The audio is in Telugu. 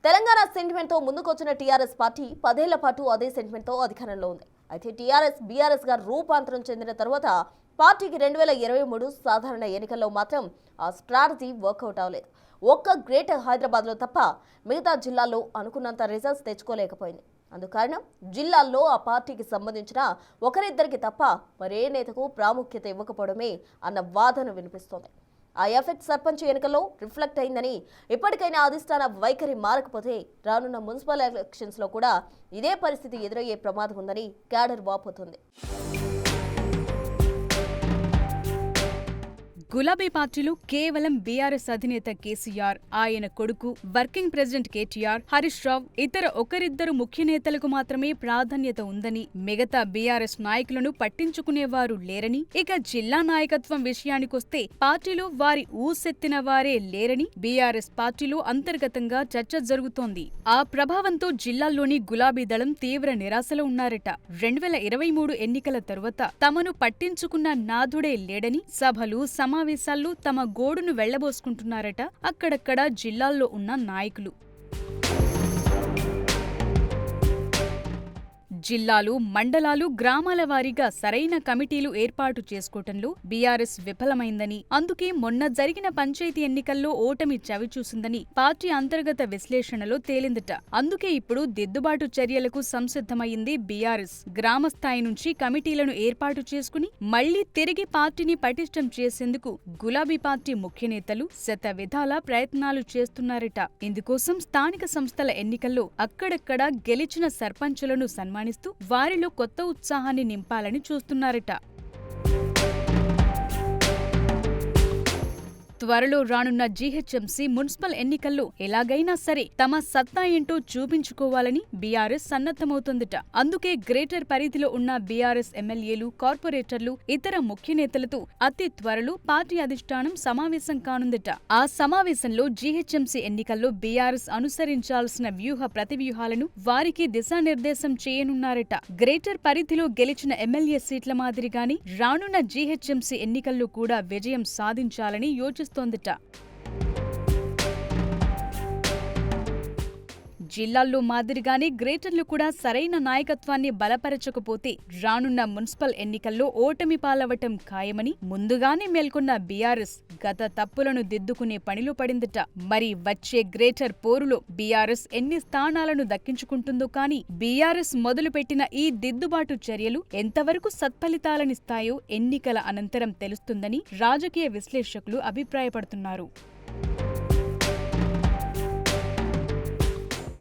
తెలంగాణ సెంటిమెంట్ తో ముందుకొచ్చిన టీఆర్ఎస్ పార్టీ 10 ఏళ్ల పాటు అదే సెంటిమెంట్ తో అధికారంలో ఉంది. అయితే టీఆర్ఎస్ బీఆర్ఎస్ గా రూపాంతరం చెందిన తర్వాత పార్టీకి 2023 సాధారణ ఎన్నికల్లో మాత్రం ఆ స్ట్రాటజీ వర్కౌట్ అవ్వలేదు. ఒక్క గ్రేటర్ హైదరాబాద్ లో తప్ప మిగతా జిల్లాల్లో అనుకున్నంత రిజల్ట్స్ తెచ్చుకోలేకపోయింది. అందుకారణం జిల్లాల్లో ఆ పార్టీకి సంబంధించిన ఒకరిద్దరికి తప్ప మరే నేతకు ప్రాముఖ్యత ఇవ్వకపోవడమే అన్న వాదన వినిపిస్తోంది. ఆ ఎఫెక్ట్ సర్పంచ్ ఎన్నికల్లో రిఫ్లెక్ట్ అయిందని, ఇప్పటికైనా అధిష్టాన వైఖరి మారకపోతే రానున్న మున్సిపల్ ఎలక్షన్స్ లో కూడా ఇదే పరిస్థితి ఎదురయ్యే ప్రమాదం ఉందని క్యాడర్ వాపోతుంది. గులాబీ పార్టీలో కేవలం బీఆర్ఎస్ అధినేత కేసీఆర్, ఆయన కొడుకు వర్కింగ్ ప్రెసిడెంట్ కేటీఆర్, హరీష్ రావు, ఇతర ఒకరిద్దరు ముఖ్య నేతలకు మాత్రమే ప్రాధాన్యత ఉందని, మిగతా బీఆర్ఎస్ నాయకులను పట్టించుకునేవారు లేరని, ఇక జిల్లా నాయకత్వం విషయానికొస్తే పార్టీలో వారి ఊసెత్తిన వారే లేరని బీఆర్ఎస్ పార్టీలో అంతర్గతంగా చర్చ జరుగుతోంది. ఆ ప్రభావంతో జిల్లాల్లోని గులాబీ దళం తీవ్ర నిరాశలో ఉన్నారట. 2023 ఎన్నికల తరువాత తమను పట్టించుకున్న నాథుడే లేడని సభలు సమావేశాల్లో తమ గోడును వెళ్లబోసుకుంటున్నారట అక్కడక్కడ జిల్లాల్లో ఉన్న నాయకులు. జిల్లాలు, మండలాలు, గ్రామాల వారీగా సరైన కమిటీలు ఏర్పాటు చేసుకోవటంలో బీఆర్ఎస్ విఫలమైందని, అందుకే మొన్న జరిగిన పంచాయతీ ఎన్నికల్లో ఓటమి చవిచూసిందని పార్టీ అంతర్గత విశ్లేషణలో తేలిందట. అందుకే ఇప్పుడు దిద్దుబాటు చర్యలకు సంసిద్ధమైంది బీఆర్ఎస్. గ్రామ స్థాయి నుంచి కమిటీలను ఏర్పాటు చేసుకుని మళ్లీ తిరిగి పార్టీని పటిష్టం చేసేందుకు గులాబీ పార్టీ ముఖ్య నేతలు శతవిధాలా ప్రయత్నాలు చేస్తున్నారట. ఇందుకోసం స్థానిక సంస్థల ఎన్నికల్లో అక్కడక్కడ గెలిచిన సర్పంచులను సన్మానిస్తూ వారిలో కొత్త ఉత్సాహాన్ని నింపాలని చూస్తున్నారట. త్వరలో రానున్న జీహెచ్ఎంసీ మున్సిపల్ ఎన్నికల్లో ఎలాగైనా సరే తమ సత్తా ఏంటో చూపించుకోవాలని బీఆర్ఎస్ సన్నద్ధమవుతోందట. అందుకే గ్రేటర్ పరిధిలో ఉన్న బీఆర్ఎస్ ఎమ్మెల్యేలు, కార్పొరేటర్లు, ఇతర ముఖ్య నేతలతో అతి త్వరలో పార్టీ అధిష్టానం సమావేశం కానుందట. ఆ సమావేశంలో జీహెచ్ఎంసీ ఎన్నికల్లో బీఆర్ఎస్ అనుసరించాల్సిన వ్యూహ ప్రతివ్యూహాలను వారికి దిశానిర్దేశం చేయనున్నారట. గ్రేటర్ పరిధిలో గెలిచిన ఎమ్మెల్యే సీట్ల మాదిరిగాని రానున్న జీహెచ్ఎంసీ ఎన్నికల్లో కూడా విజయం సాధించాలని యోచిస్తోందట. జిల్లాల్లో మాదిరిగానే గ్రేటర్లు కూడా సరైన నాయకత్వాన్ని బలపరచకపోతే రానున్న మున్సిపల్ ఎన్నికల్లో ఓటమి పాలవటం ఖాయమని ముందుగానే మేల్కొన్న బీఆర్ఎస్ గత తప్పులను దిద్దుకునే పనిలో పడిందట. మరి వచ్చే గ్రేటర్ పోరులో బీఆర్ఎస్ ఎన్ని స్థానాలను దక్కించుకుంటుందో కానీ బీఆర్ఎస్ మొదలుపెట్టిన ఈ దిద్దుబాటు చర్యలు ఎంతవరకు సత్ఫలితాలనిస్తాయో ఎన్నికల అనంతరం తెలుస్తుందని రాజకీయ విశ్లేషకులు అభిప్రాయపడుతున్నారు.